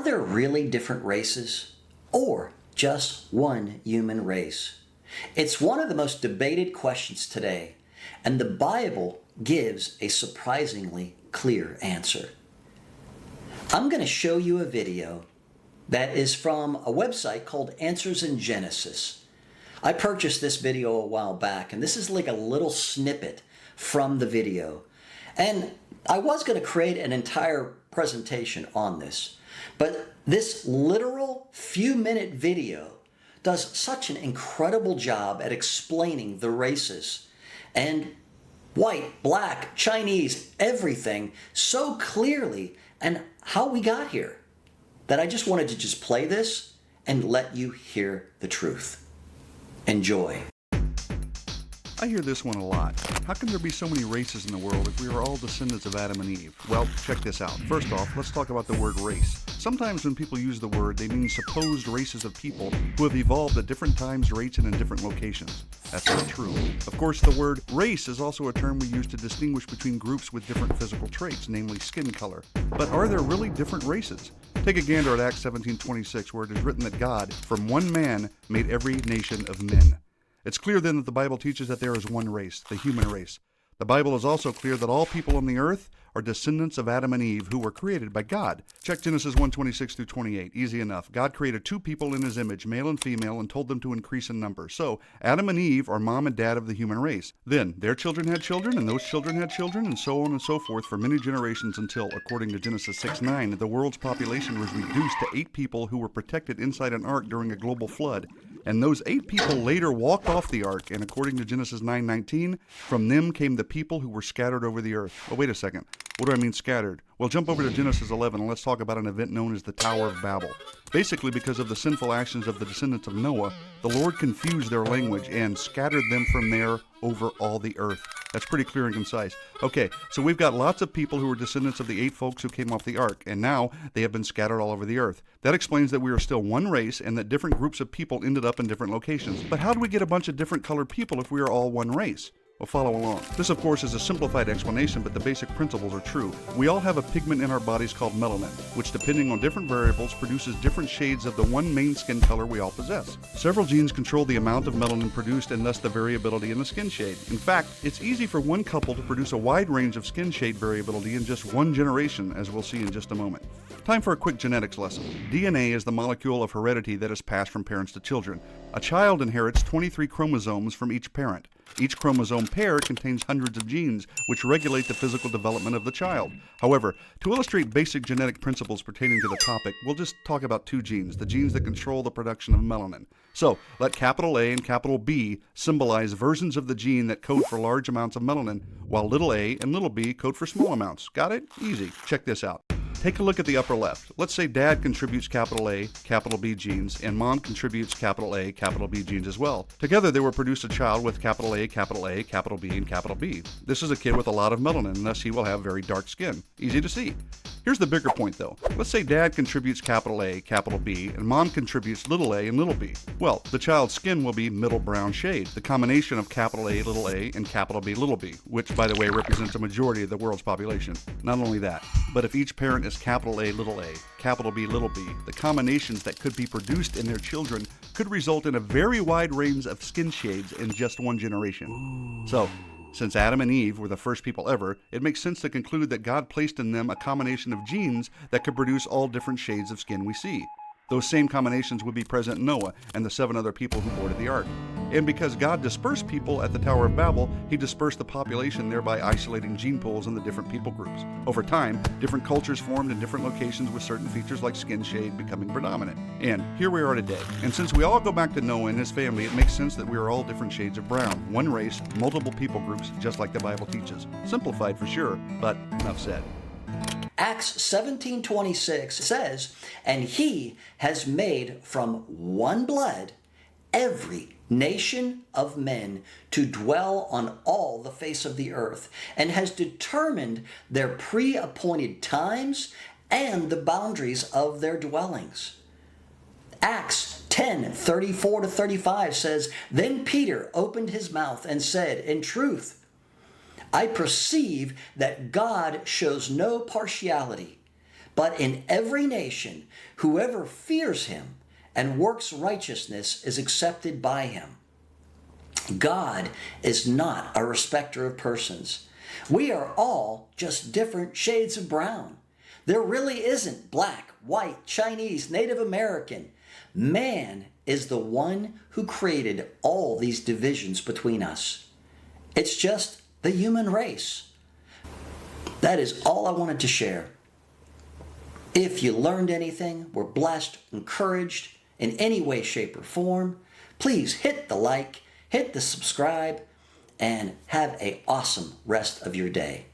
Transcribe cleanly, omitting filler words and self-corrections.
Are there really different races, or just one human race? It's one of the most debated questions today, and the Bible gives a surprisingly clear answer. I'm going to show you a video that is from a website called Answers in Genesis. I purchased this video a while back, and this is like a little snippet from the video. And I was going to create an entire presentation on this, but this literal few-minute video does such an incredible job at explaining the races and white, black, Chinese, everything so clearly and how we got here that I just wanted to just play this and let you hear the truth. Enjoy. I hear this one a lot. How can there be so many races in the world if we are all descendants of Adam and Eve? Well, check this out. First off, let's talk about the word race. Sometimes when people use the word, they mean supposed races of people who have evolved at different times, rates, and in different locations. That's not true. Of course, the word race is also a term we use to distinguish between groups with different physical traits, namely skin color. But are there really different races? Take a gander at Acts 17:26, where it is written that God, from one man, made every nation of men. It's clear then that the Bible teaches that there is one race, the human race. The Bible is also clear that all people on the earth are descendants of Adam and Eve who were created by God. Check Genesis 1:26 through 28. Easy enough. God created two people in his image, male and female, and told them to increase in number. So, Adam and Eve are mom and dad of the human race. Then, their children had children, and those children had children, and so on and so forth for many generations until, according to Genesis 6:9, the world's population was reduced to 8 people who were protected inside an ark during a global flood. And those 8 people later walked off the ark, and according to Genesis 9:19, from them came the people who were scattered over the earth. Oh, wait a second. What do I mean scattered? Well, jump over to Genesis 11 and let's talk about an event known as the Tower of Babel. Basically, because of the sinful actions of the descendants of Noah, the Lord confused their language and scattered them from there over all the earth. That's pretty clear and concise. Okay, so we've got lots of people who are descendants of the 8 folks who came off the ark, and now they have been scattered all over the earth. That explains that we are still one race and that different groups of people ended up in different locations. But how do we get a bunch of different colored people if we are all one race? Well, follow along. This, of course, is a simplified explanation, but the basic principles are true. We all have a pigment in our bodies called melanin, which, depending on different variables, produces different shades of the one main skin color we all possess. Several genes control the amount of melanin produced and thus the variability in the skin shade. In fact, it's easy for one couple to produce a wide range of skin shade variability in just one generation, as we'll see in just a moment. Time for a quick genetics lesson. DNA is the molecule of heredity that is passed from parents to children. A child inherits 23 chromosomes from each parent. Each chromosome pair contains hundreds of genes, which regulate the physical development of the child. However, to illustrate basic genetic principles pertaining to the topic, we'll just talk about 2 genes, the genes that control the production of melanin. So, let capital A and capital B symbolize versions of the gene that code for large amounts of melanin, while little a and little b code for small amounts. Got it? Easy. Check this out. Take a look at the upper left. Let's say dad contributes capital A, capital B genes, and mom contributes capital A, capital B genes as well. Together they will produce a child with capital A, capital A, capital B, and capital B. This is a kid with a lot of melanin, and thus he will have very dark skin. Easy to see. Here's the bigger point though. Let's say dad contributes capital A, capital B, and mom contributes little a and little b. Well, the child's skin will be middle brown shade, the combination of capital A, little a, and capital B, little b, which by the way represents a majority of the world's population. Not only that, but if each parent is capital A, capital B, little b, the combinations that could be produced in their children could result in a very wide range of skin shades in just one generation. Ooh. So, since Adam and Eve were the first people ever, it makes sense to conclude that God placed in them a combination of genes that could produce all different shades of skin we see. Those same combinations would be present in Noah and the 7 other people who boarded the ark. And because God dispersed people at the Tower of Babel, he dispersed the population, thereby isolating gene pools in the different people groups. Over time, different cultures formed in different locations with certain features like skin shade becoming predominant. And here we are today. And since we all go back to Noah and his family, it makes sense that we are all different shades of brown. One race, multiple people groups, just like the Bible teaches. Simplified for sure, but enough said. Acts 17:26 says, "And he has made from one blood every nation of men to dwell on all the face of the earth, and has determined their pre-appointed times and the boundaries of their dwellings." Acts 10:34-35 says, "Then Peter opened his mouth and said, 'In truth, I perceive that God shows no partiality, But in every nation, whoever fears him and works righteousness is accepted by him. God is not a respecter of persons. We are all just different shades of brown. There really isn't black, white, Chinese, Native American. Man is the one who created all these divisions between us. It's just the human race. That is all I wanted to share. If you learned anything, were blessed, encouraged in any way, shape, or form, please hit the like, hit the subscribe, and have an awesome rest of your day.